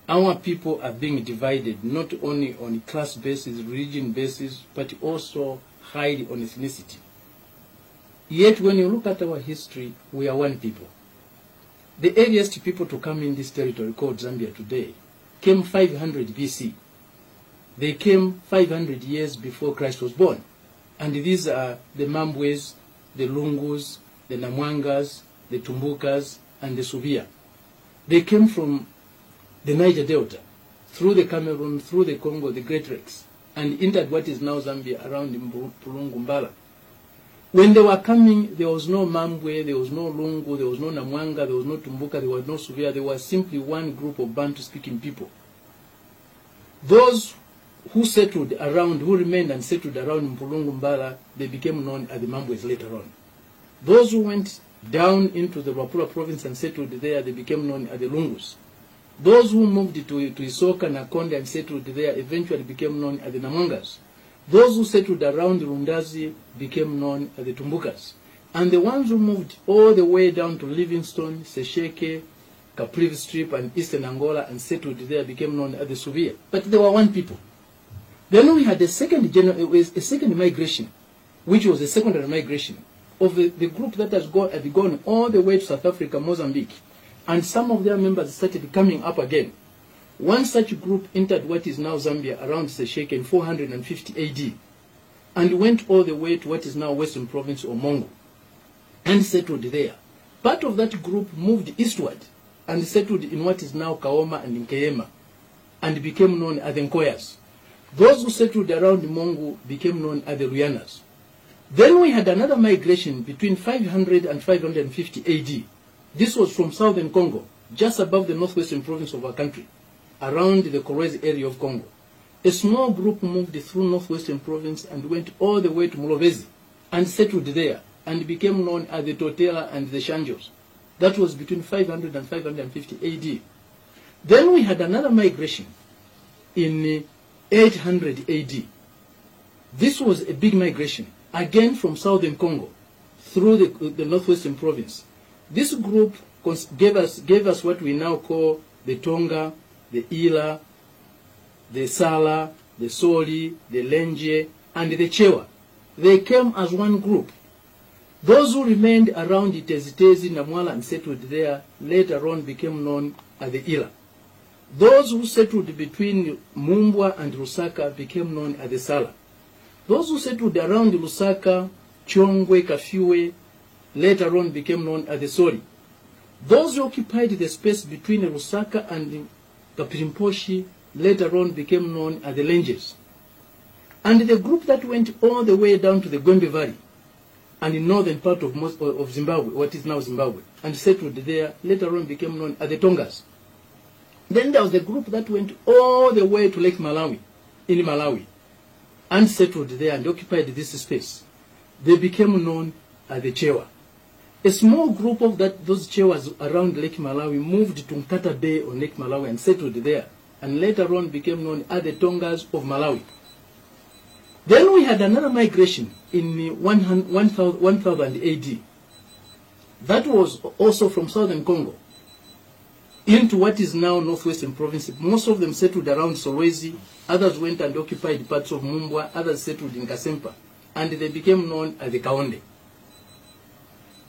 our people are being divided not only on class basis, religion basis, but also highly on ethnicity. Yet when you look at our history, we are one people. The earliest people to come in this territory called Zambia today came 500 BC. They came 500 years before Christ was born. And these are the Mambwes, the Lungus, the Namwangas, the Tumbukas, and the Subia. They came from the Niger Delta, through the Cameroon, through the Congo, the Great Lakes, and entered what is now Zambia around Pulungumbala. When they were coming, there was no Mambwe, there was no Lungu, there was no Namwanga, there was no Tumbuka, there was no Subia. There was simply one group of Bantu-speaking people. Those who settled around, who remained and settled around Mpulungumbala, they became known as the Mambwes later on. Those who went down into the Wapula province and settled there, they became known as the Lungus. Those who moved to Isoka, Nakonde and settled there eventually became known as the Namwangas. Those who settled around Rundazi became known as the Tumbukas. And the ones who moved all the way down to Livingstone, Sesheke, Caprivi Strip and Eastern Angola and settled there became known as the Suvia. But they were one people. Then we had a second migration, which was a secondary migration of the group that had gone all the way to South Africa, Mozambique. And some of their members started coming up again. One such group entered what is now Zambia around Sesheke in 450 AD and went all the way to what is now Western Province or Mongo and settled there. Part of that group moved eastward and settled in what is now Kaoma and Nkeyema and became known as the Nkoyas. Those who settled around Mongo became known as the Ruyanas. Then we had another migration between 500 and 550 AD. This was from southern Congo, just above the northwestern province of our country, around the Kolwezi area of Congo. A small group moved through northwestern province and went all the way to Mulobezi and settled there and became known as the Totela and the Shanjos. That was between 500 and 550 AD. Then we had another migration in 800 AD. This was a big migration, again from southern Congo, through the northwestern province. This group gave us what we now call the Tonga, the Ila, the Sala, the Soli, the Lenje, and the Chewa. They came as one group. Those who remained around Itezitezi, Namwala, and settled there later on became known as the Ila. Those who settled between Mumbwa and Lusaka became known as the Sala. Those who settled around Lusaka, Chongwe, Kafiwe, later on became known as the Soli. Those who occupied the space between Lusaka and Kapirimposhi later on became known as the Lenjes. And the group that went all the way down to the Gwembe Valley and in northern part of Zimbabwe, what is now Zimbabwe, and settled there, later on became known as the Tongas. Then there was the group that went all the way to Lake Malawi, in Malawi, and settled there and occupied this space. They became known as the Chewa. A small group of those Chewas around Lake Malawi moved to Nkata Bay on Lake Malawi and settled there, and later on became known as the Tongas of Malawi. Then we had another migration in 1000 AD. That was also from southern Congo into what is now northwestern province. Most of them settled around Solwezi, others went and occupied parts of Mumbwa, others settled in Kasempa, and they became known as the Kaonde.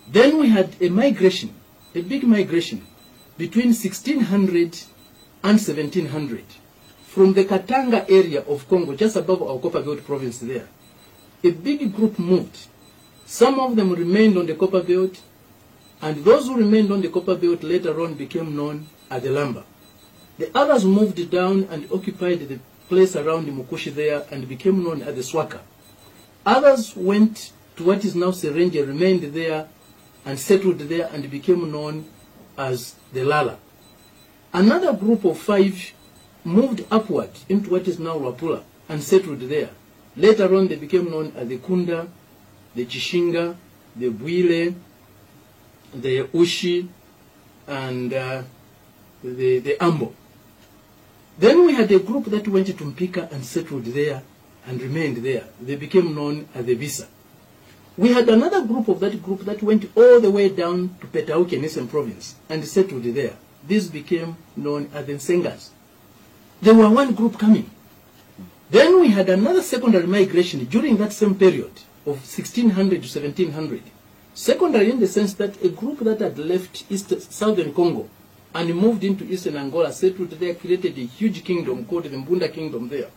Then we had a migration, a big migration, between 1600 and 1700, from the Katanga area of Congo, just above our Copperbelt province there. A big group moved. Some of them remained on the Copperbelt, and those who remained on the Copperbelt later on became known as the Lamba. The others moved down and occupied the place around Mukushi there and became known as the Swaka. Others went to what is now Serenge, remained there and settled there and became known as the Lala. Another group of 5 moved upward into what is now Wapula and settled there. Later on they became known as the Kunda, the Chishinga, the Bwile, the Ushi, and the Ambo. Then we had a group that went to Mpika and settled there and remained there. They became known as the Visa. We had another group of that group that went all the way down to Petauke in Eastern Province and settled there. These became known as the Nsengas. They were one group coming. Then we had another secondary migration during that same period of 1600 to 1700. Secondary in the sense that a group that had left southern Congo and moved into eastern Angola, settled there, created a huge kingdom called the Mbunda Kingdom there.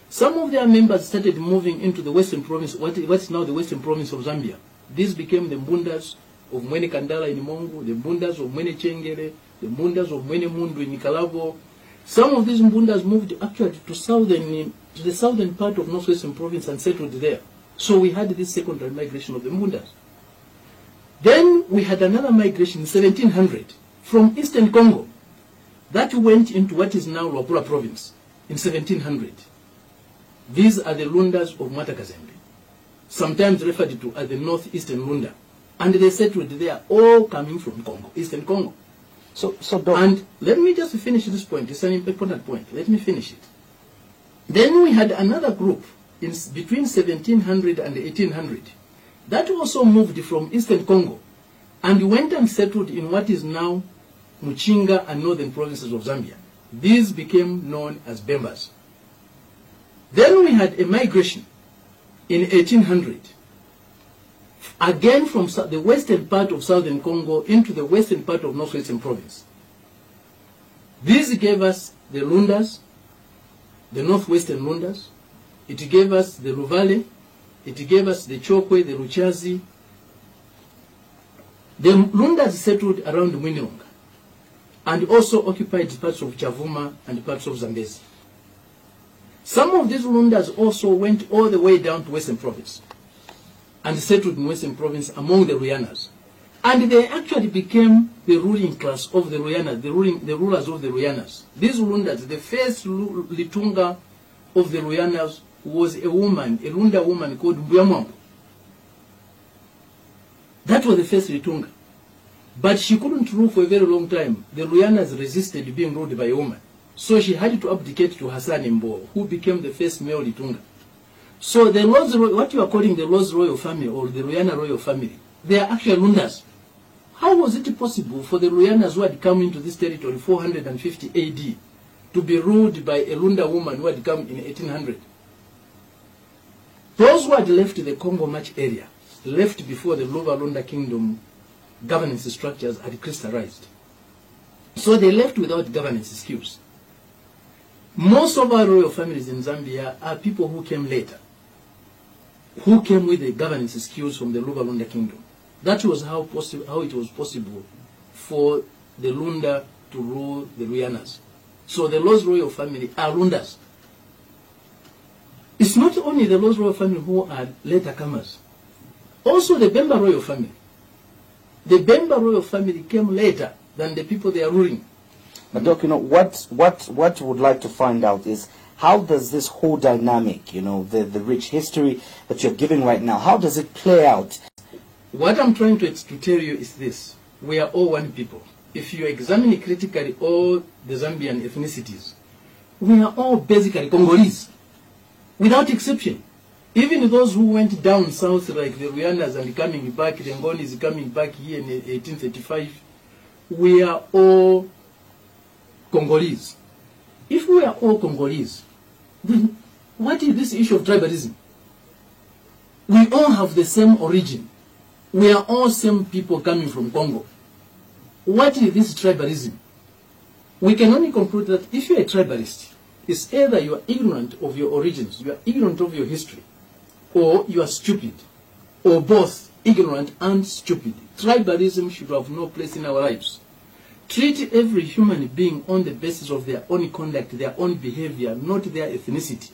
Some of their members started moving into the western province, what's now the western province of Zambia. These became the Mbundas of Mwene Kandala in Mongo, the Mbundas of Mwene Chengere, the Mbundas of Mwene Mundu in Nicaragua. Some of these Mbundas moved actually to the southern part of northwestern province and settled there. So we had this secondary migration of the Mbundas. Then we had another migration in 1700 from eastern Congo that went into what is now Luapula province in 1700. These are the Lundas of Mwatakazembe, sometimes referred to as the northeastern Lunda. And they settled there, all coming from Congo, eastern Congo. And let me just finish this point. It's an important point. Let me finish it. Then we had another group between 1700 and 1800 that also moved from eastern Congo and went and settled in what is now Muchinga and northern provinces of Zambia. These became known as Bembas. Then we had a migration in 1800, again from the western part of southern Congo into the western part of northwestern province. These gave us the Lundas, the northwestern Lundas. It gave us the Luvale. It gave us the Chokwe, the Luchazi. The Lundas settled around Mwinilonga and also occupied parts of Chavuma and parts of Zambezi. Some of these Lundas also went all the way down to Western Province and settled in Western Province among the Ruyanas. And they actually became the ruling class of the Ruyanas, the rulers of the Ruyanas. These Lundas, the first Litunga of the Ruyanas was a woman, a Lunda woman called Mbuyamwambo. That was the first Litunga. But she couldn't rule for a very long time. The Ruyanas resisted being ruled by a woman. So she had to abdicate to Hassan Mbo, who became the first male Litunga. So the Lord's, what you are calling the Lord's royal family or the Ruyana royal family, they are actually Lundas. How was it possible for the Ruyanas who had come into this territory 450 AD to be ruled by a Lunda woman who had come in 1800? Those who had left the Congo March area left before the Luva Lunda kingdom governance structures had crystallized. So they left without governance skills. Most of our royal families in Zambia are people who came later, who came with the governance skills from the Luva Lunda kingdom. That was how it was possible for the Lunda to rule the Ruyanas. So the Lord's royal family are Lundas. It's not only the Lord's royal family who are later comers. Also the Bemba royal family. The Bemba royal family came later than the people they are ruling. But Doc, what would like to find out is how does this whole dynamic, the rich history that you're giving right now, how does it play out? What I'm trying to tell you is this. We are all one people. If you examine critically all the Zambian ethnicities, we are all basically Congolese, without exception. Even those who went down south like the Ruyandas and coming back, the Ngonis coming back here in 1835, we are all Congolese. If we are all Congolese, then what is this issue of tribalism? We all have the same origin. We are all same people coming from Congo. What is this tribalism? We can only conclude that if you are a tribalist, it's either you are ignorant of your origins, you are ignorant of your history, or you are stupid, or both ignorant and stupid. Tribalism should have no place in our lives. Treat every human being on the basis of their own conduct, their own behavior, not their ethnicity.